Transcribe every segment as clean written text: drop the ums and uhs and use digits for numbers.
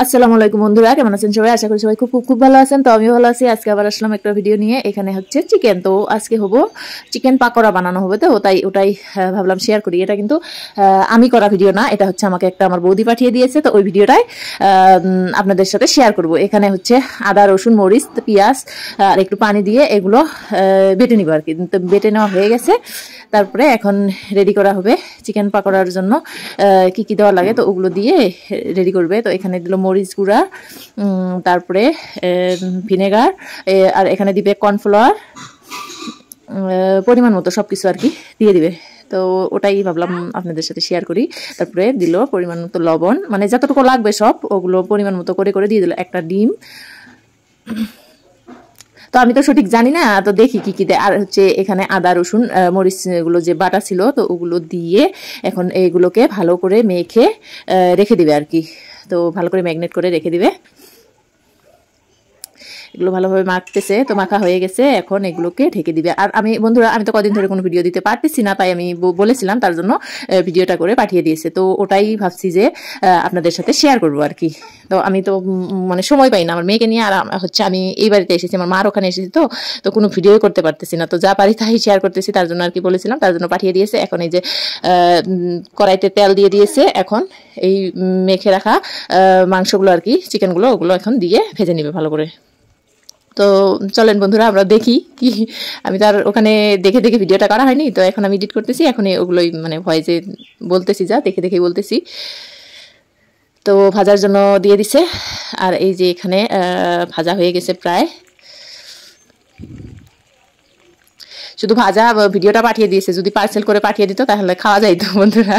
আসসালামু আলাইকুম বন্ধুরা, কেমন আছেন সবাই? আশা করি সবাই খুব খুব খুব ভালো আছেন। তো আমিও ভালো আছি। আজকে আবার আসলাম একটা ভিডিও নিয়ে। এখানে হচ্ছে চিকেন, তো আজকে হবো চিকেন পাকোড়া বানানো হবে, তো ওটাই ভাবলাম শেয়ার করি। এটা কিন্তু আমি করা ভিডিও না, এটা হচ্ছে আমাকে একটা আমার বৌদি পাঠিয়ে দিয়েছে, তো ওই ভিডিওটাই আপনাদের সাথে শেয়ার করব। এখানে হচ্ছে আদা, রসুন, মরিচ, পেঁয়াজ আর একটু পানি দিয়ে এগুলো বেটে নিব আর কি। তো বেটে নেওয়া হয়ে গেছে, তারপরে এখন রেডি করা হবে চিকেন পাকোড়ার জন্য। কি কি দেওয়া লাগে তো ওগুলো দিয়ে রেডি করবে। তো এখানে দিল মরিচ গুঁড়া, তারপরে ভিনেগার, আর এখানে দিবে কর্নফ্লাওয়ার, পরিমাণ মতো সব কিছু আর কি দিয়ে দিবে। তো ওটাই ভাবলাম আপনাদের সাথে শেয়ার করি। তারপরে দিল পরিমাণ মতো লবণ, মানে যতটুকু লাগবে সব ওগুলো পরিমাণ মতো করে করে দিয়ে দিল একটা ডিম। তো আমি তো সঠিক জানি না, তো দেখি কি কি দেয়। আর হচ্ছে এখানে আদা, রসুন, মরিচ গুলো যে বাটা ছিল, তো ওগুলো দিয়ে এখন এইগুলোকে ভালো করে মেখে রেখে দিবে আর কি। তো ভালো করে ম্যাগনেট করে রেখে দিবে। এগুলো ভালোভাবে মাখতেছে, তো মাখা হয়ে গেছে, এখন এগুলোকে ঢেকে দিবে। আর আমি বন্ধুরা, আমি তো কদিন ধরে কোনো ভিডিও দিতে পারতেছি না, তাই আমি বলেছিলাম, তার জন্য ভিডিওটা করে পাঠিয়ে দিয়েছে। তো ওটাই ভাবছি যে আপনাদের সাথে শেয়ার করবো আর কি। তো আমি তো মানে সময় পাই না আমার মেয়েকে নিয়ে, আর হচ্ছে আমি এই বাড়িতে এসেছি, আমার মার ওখানে এসেছি, তো কোনো ভিডিও করতে পারতেছি না। তো যা পারি তাই শেয়ার করতেছি, তার জন্য আর কি বলেছিলাম, তার জন্য পাঠিয়ে দিয়েছে। এখন এই যে কড়াইতে তেল দিয়ে দিয়েছে, এখন এই মেখে রাখা মাংসগুলো আর কি, চিকেনগুলো, ওগুলো এখন দিয়ে ভেজে নিবে ভালো করে। তো চলেন বন্ধুরা আমরা দেখি কি। আমি তার ওখানে দেখে দেখে ভিডিওটা করা হয়নি, তো এখন আমি এডিট করতেছি, এখন ওগুলোই মানে ভয়েসে বলতেছি, যা দেখে দেখে বলতেছি। তো ভাজার জন্য দিয়ে দিছে, আর এই যে এখানে ভাজা হয়ে গেছে প্রায়। শুধু ভাজা ভিডিওটা পাঠিয়ে দিয়েছে, যদি পার্সেল করে পাঠিয়ে দিত তাহলে খাওয়া যাইতো বন্ধুরা।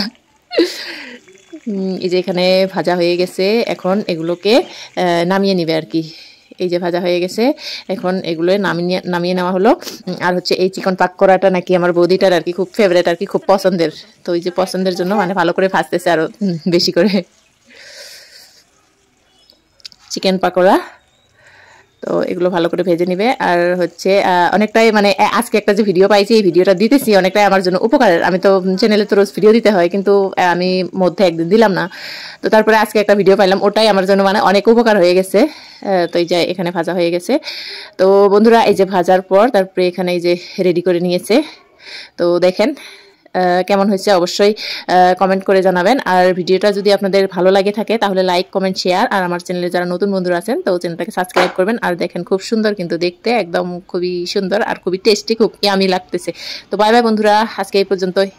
এই যে এখানে ভাজা হয়ে গেছে, এখন এগুলোকে নামিয়ে নিবে আর কি। এই যে ভাজা হয়ে গেছে, এখন এগুলো নামিয়ে নেওয়া হলো। আর হচ্ছে এই চিকেন পাকোড়াটা নাকি আমার বৌদিটার আর কি খুব ফেভারিট আর কি, খুব পছন্দের। তো ওই যে পছন্দের জন্য মানে ভালো করে ভাজতেছে আরো বেশি করে চিকেন পাকোড়া। তো এগুলো ভালো করে ভেজে নিবে। আর হচ্ছে অনেকটাই মানে আজকে একটা যে ভিডিও পাইছি, এই ভিডিওটা দিতেছি অনেকটাই আমার জন্য উপকারের। আমি তো চ্যানেলে তো রোজ ভিডিও দিতে হয়, কিন্তু আমি মধ্যে একদিন দিলাম না, তো তারপরে আজকে একটা ভিডিও পাইলাম, ওটাই আমার জন্য মানে অনেক উপকার হয়ে গেছে। তো এই যে এখানে ভাজা হয়ে গেছে। তো বন্ধুরা, এই যে ভাজার পর তারপরে এখানে এই যে রেডি করে নিয়েছে। তো দেখেন কেমন হয়েছে অবশ্যই কমেন্ট করে জানাবেন। আর ভিডিওটা যদি আপনাদের ভালো লাগে থাকে তাহলে লাইক, কমেন্ট, শেয়ার। আর আমার চ্যানেলে যারা নতুন বন্ধুরা আছেন তো চ্যানেলটাকে সাবস্ক্রাইব করবেন। আর দেখেন খুব সুন্দর কিন্তু দেখতে, একদম খুবই সুন্দর আর খুবই টেস্টি, খুব ইয়ামি লাগতেছে। তো বাই বাই বন্ধুরা, আজকে এই পর্যন্তই।